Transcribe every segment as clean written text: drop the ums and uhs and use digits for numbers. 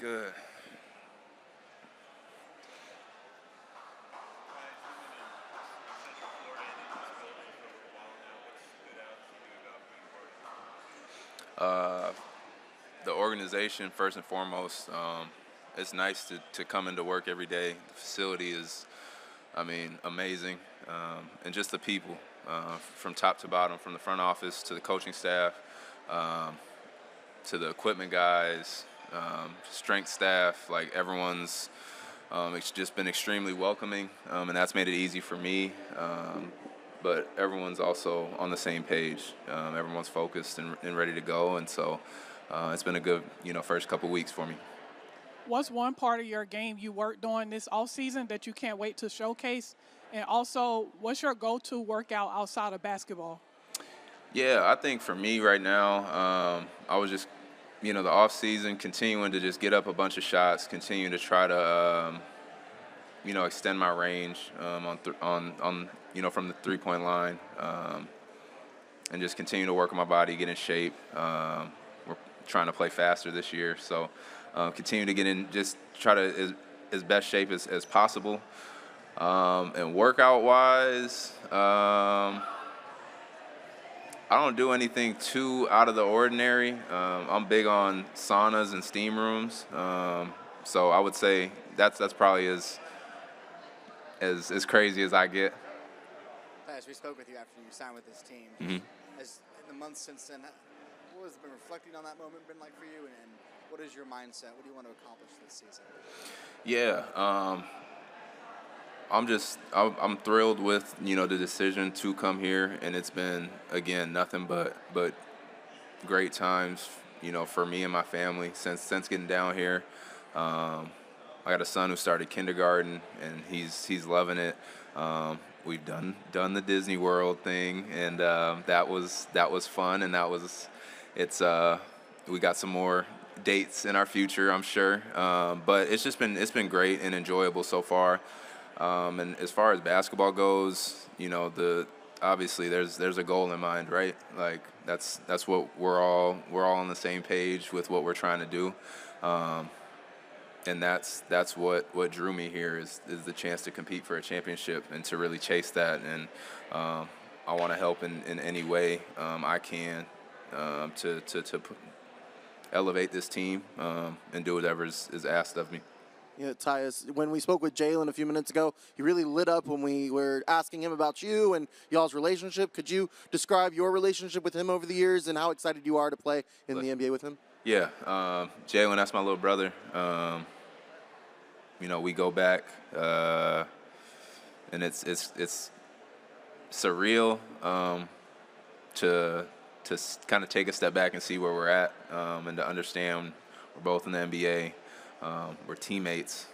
good. Uh, the organization, first and foremost. It's nice to come into work every day. The facility is, amazing. And just the people, from top to bottom, from the front office to the coaching staff, um, to the equipment guys, strength staff, like everyone's it's just been extremely welcoming, and that's made it easy for me. But everyone's also on the same page. Everyone's focused and ready to go, and so it's been a good, first couple weeks for me. What's one part of your game you worked on this off season that you can't wait to showcase? And also, what's your go-to workout outside of basketball? Yeah, I think for me right now, I was just, the off season, continuing to just get up a bunch of shots, continue to try to, extend my range from the 3-point line, and just continue to work on my body, get in shape. We're trying to play faster this year, so continue to get in, just try to as best shape as possible. And workout wise, I don't do anything too out of the ordinary. I'm big on saunas and steam rooms, so I would say that's probably as crazy as I get. Tyus, we spoke with you after you signed with this team. Hmm. As in the months since then, what has been reflecting on that moment been like for you, and what is your mindset? What do you want to accomplish this season? Yeah, I'm thrilled with the decision to come here, and it's been, again, nothing but great times for me and my family since getting down here. I got a son who started kindergarten, and he's loving it. We've done the Disney World thing, and that was fun, and we got some more dates in our future, I'm sure. But it's been great and enjoyable so far. And as far as basketball goes, obviously there's a goal in mind, right? Like that's what we're all on the same page with what we're trying to do. And that's what drew me here is the chance to compete for a championship and to really chase that. And I want to help in any way I can to elevate this team and do whatever is asked of me. Yeah, Tyus, when we spoke with Jalen a few minutes ago, he really lit up when we were asking him about you and y'all's relationship. Could you describe your relationship with him over the years and how excited you are to play in the NBA with him? Yeah, Jalen, that's my little brother. We go back, and it's surreal to kind of take a step back and see where we're at, and to understand we're both in the NBA. We're teammates,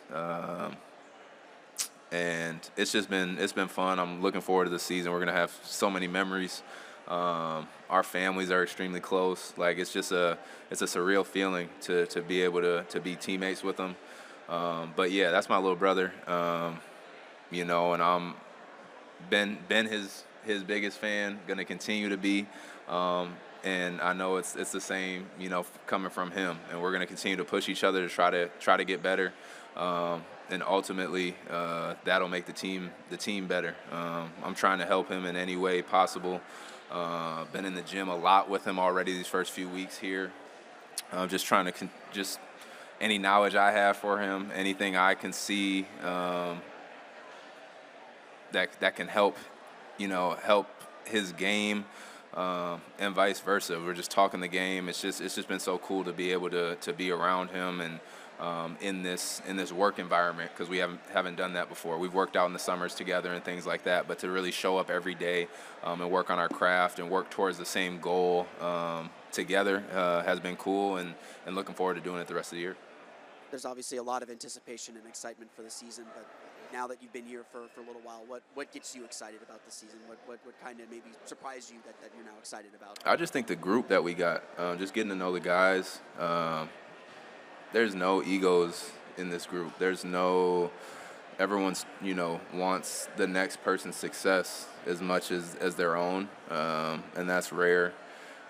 and it's been fun. I'm looking forward to the season. We're gonna have so many memories. Our families are extremely close. Like it's a surreal feeling to be able to be teammates with them. But yeah, that's my little brother. And I'm been his biggest fan. Gonna continue to be. And I know it's the same, coming from him. And we're going to continue to push each other to try to get better. And ultimately, that'll make the team better. I'm trying to help him in any way possible. Been in the gym a lot with him already these first few weeks here. Just trying to just any knowledge I have for him, anything I can see that can help his game. And vice versa. We're just talking the game. It's just been so cool to be able to be around him and in this work environment, because we haven't done that before. We've worked out in the summers together and things like that, but to really show up every day and work on our craft and work towards the same goal together has been cool, and looking forward to doing it the rest of the year. There's obviously a lot of anticipation and excitement for the season, but now that you've been here for a little while, what gets you excited about the season? What kind of maybe surprised you that you're now excited about? I just think the group that we got, just getting to know the guys. There's no egos in this group. Everyone's wants the next person's success as much as their own, and that's rare.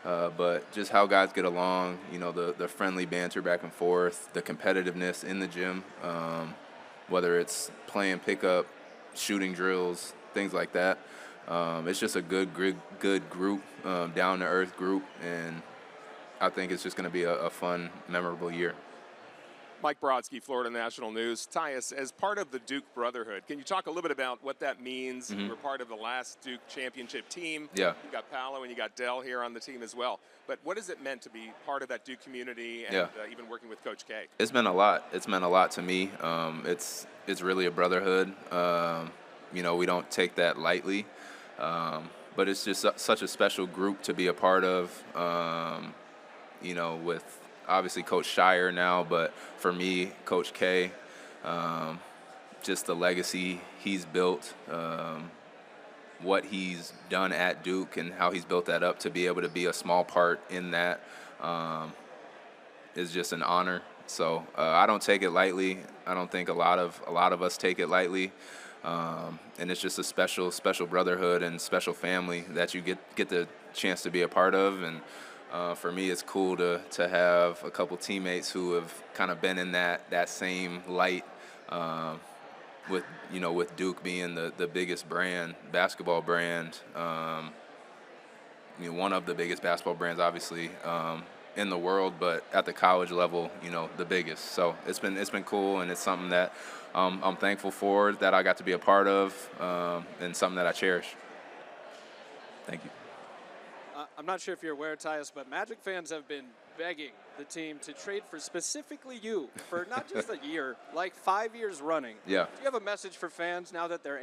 But just how guys get along, the friendly banter back and forth, the competitiveness in the gym, whether it's playing pickup, shooting drills, things like that. It's just a good group, down-to-earth group, and I think it's just going to be a fun, memorable year. Mike Brodsky, Florida National News. Tyus, as part of the Duke Brotherhood, can you talk a little bit about what that means? Mm-hmm. You were part of the last Duke championship team. Yeah. You got Paolo and you got Dell here on the team as well. But what has it meant to be part of that Duke community and even working with Coach K? It's meant a lot. It's meant a lot to me. It's really a brotherhood. We don't take that lightly. But it's just such a special group to be a part of, with obviously Coach Shire now, but for me, Coach K, just the legacy he's built, what he's done at Duke and how he's built that up to be able to be a small part in that is just an honor. So I don't take it lightly. I don't think a lot of us take it lightly. And it's just a special brotherhood and special family that you get the chance to be a part of. And for me, it's cool to have a couple teammates who have kind of been in that same light, with Duke being the biggest basketball brand, one of the biggest basketball brands, obviously, in the world, but at the college level, the biggest. So it's been cool, and it's something that I'm thankful for that I got to be a part of, and something that I cherish. Thank you. I'm not sure if you're aware, Tyus, but Magic fans have been begging the team to trade for specifically you for not just a year, like 5 years running. Yeah. Do you have a message for fans now that their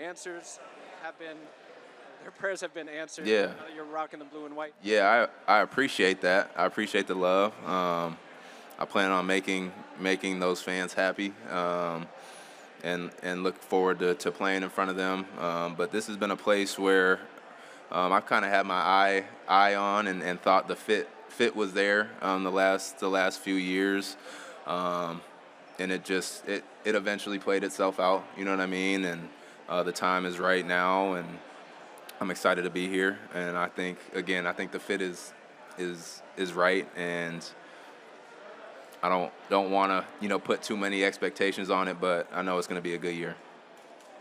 prayers have been answered? Yeah. Now that you're rocking the blue and white. Yeah, I appreciate that. I appreciate the love. I plan on making those fans happy, and look forward to playing in front of them. But this has been a place where I've kind of had my eye on and thought the fit was there the last few years, and it eventually played itself out. You know what I mean? And the time is right now, and I'm excited to be here. And I think the fit is right, and I don't want to put too many expectations on it, but I know it's going to be a good year.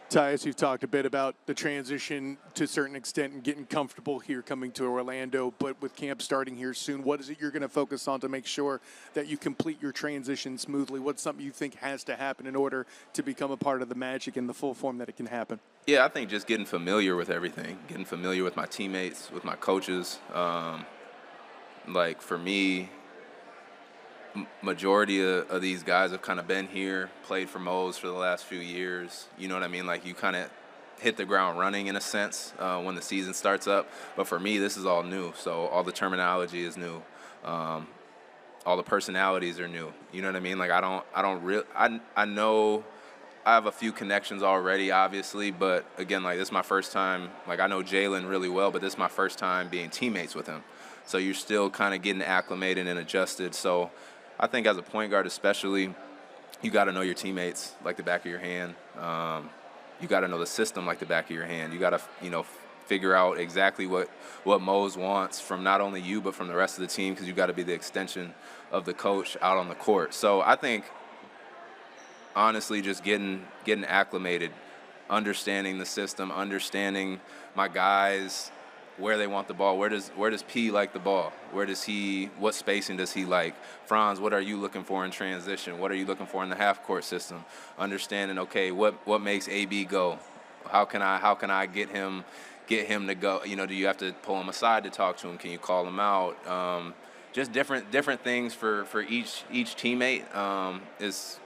Tyus, you've talked a bit about the transition to a certain extent and getting comfortable here coming to Orlando, but with camp starting here soon, what is it you're going to focus on to make sure that you complete your transition smoothly? What's something you think has to happen in order to become a part of the Magic in the full form that it can happen? Yeah, I think just getting familiar with everything, getting familiar with my teammates, with my coaches. Like for me, majority of these guys have kind of been here, played for Moe's for the last few years. You know what I mean? Like you kind of hit the ground running in a sense when the season starts up. But for me, this is all new. So all the terminology is new. All the personalities are new. You know what I mean? Like I know I have a few connections already, obviously, but again, like this is my first time. Like I know Jalen really well, but this is my first time being teammates with him. So you're still kind of getting acclimated and adjusted. So I think as a point guard especially, you got to know your teammates like the back of your hand. You got to know the system like the back of your hand. You got to, figure out exactly what Mose wants from not only you but from the rest of the team, because you got to be the extension of the coach out on the court. So I think, honestly, just getting acclimated, understanding the system, understanding my guys, where they want the ball, where does P like the ball, what spacing does he like? Franz, what are you looking for in transition? What are you looking for in the half court system? Understanding, okay, what makes AB go? How can I get him to go? Do you have to pull him aside to talk to him? Can you call him out? Just different things for each teammate is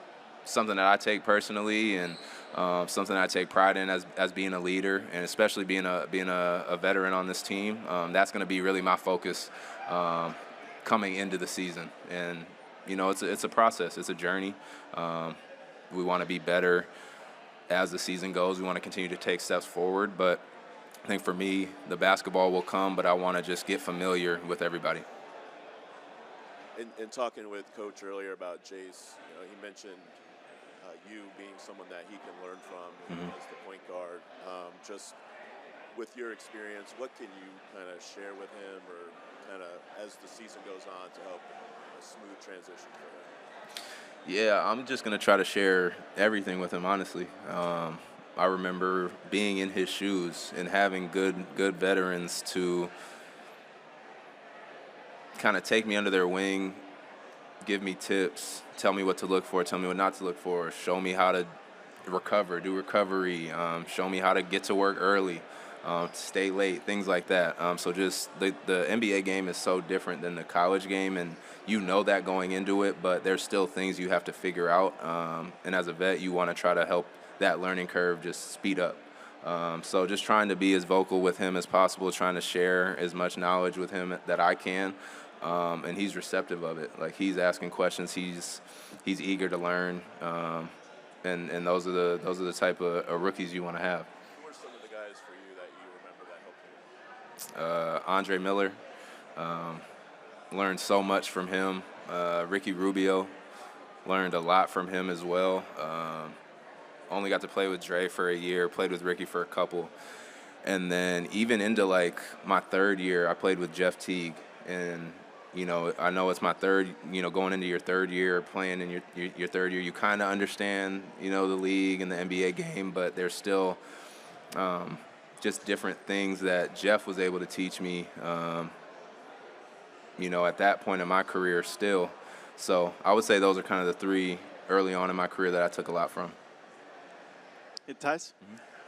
something that I take personally, and something I take pride in as being a leader, and especially being a veteran on this team. That's going to be really my focus coming into the season. And it's a process, it's a journey. We want to be better as the season goes. We want to continue to take steps forward. But I think for me, the basketball will come, but I want to just get familiar with everybody. In talking with Coach earlier about Jace, he mentioned you being someone that he can learn from as the point guard. Just with your experience, what can you kind of share with him or kind of as the season goes on to help a smooth transition for him? Yeah, I'm just gonna try to share everything with him. Honestly, I remember being in his shoes and having good veterans to kind of take me under their wing, give me tips, tell me what to look for, tell me what not to look for, show me how to recover, do recovery, show me how to get to work early, stay late, things like that. So just the NBA game is so different than the college game, and you know that going into it, but there's still things you have to figure out. And as a vet, you want to try to help that learning curve just speed up. So just trying to be as vocal with him as possible, trying to share as much knowledge with him that I can. And he's receptive of it. Like, he's asking questions. He's eager to learn. And those are the type of rookies you want to have. Who are some of the guys for you that you remember that helped you? Andre Miller, learned so much from him. Ricky Rubio, learned a lot from him as well. Only got to play with Dre for a year, played with Ricky for a couple. And then even into like my third year, I played with Jeff Teague. And, you know, I know it's my third, you know, going into your third year, playing in your third year, you kind of understand, you know, the league and the NBA game, but there's still just different things that Jeff was able to teach me, you know, at that point in my career still. So I would say those are kind of the three early on in my career that I took a lot from. Hey, Tyus.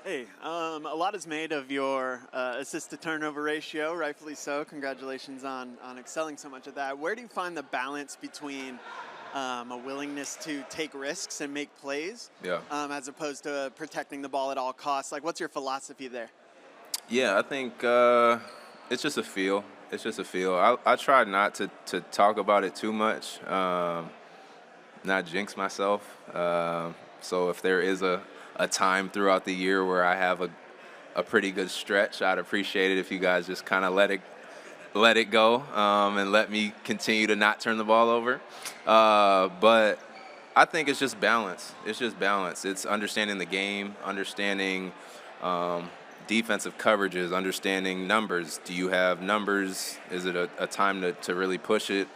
Hey, a lot is made of your assist-to-turnover ratio, rightfully so. Congratulations on excelling so much at that. Where do you find the balance between a willingness to take risks and make plays as opposed to protecting the ball at all costs? Like, what's your philosophy there? Yeah, I think it's just a feel. It's just a feel. I try not to talk about it too much, not jinx myself. So if there is a time throughout the year where I have a pretty good stretch, I'd appreciate it if you guys just kind of let it go and let me continue to not turn the ball over. But I think it's just balance. It's just balance. It's understanding the game, understanding defensive coverages, understanding numbers. Do you have numbers? Is it a time to really push it?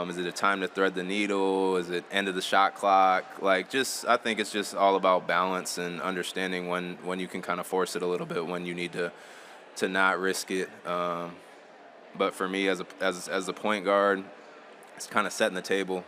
Is it a time to thread the needle? Is it end of the shot clock? Like, I think it's just all about balance and understanding when you can kind of force it a little bit, when you need to not risk it. But for me, as a point guard, it's kind of setting the table,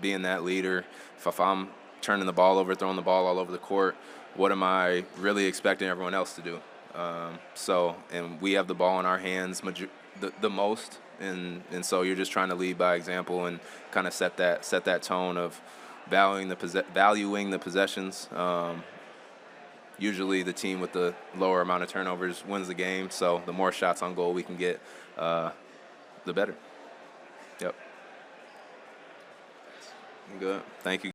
being that leader. If I'm turning the ball over, throwing the ball all over the court, what am I really expecting everyone else to do? And we have the ball in our hands the most. And so you're just trying to lead by example and kind of set that tone of valuing the possessions. Usually the team with the lower amount of turnovers wins the game. So the more shots on goal we can get, the better. Yep. Good. Thank you.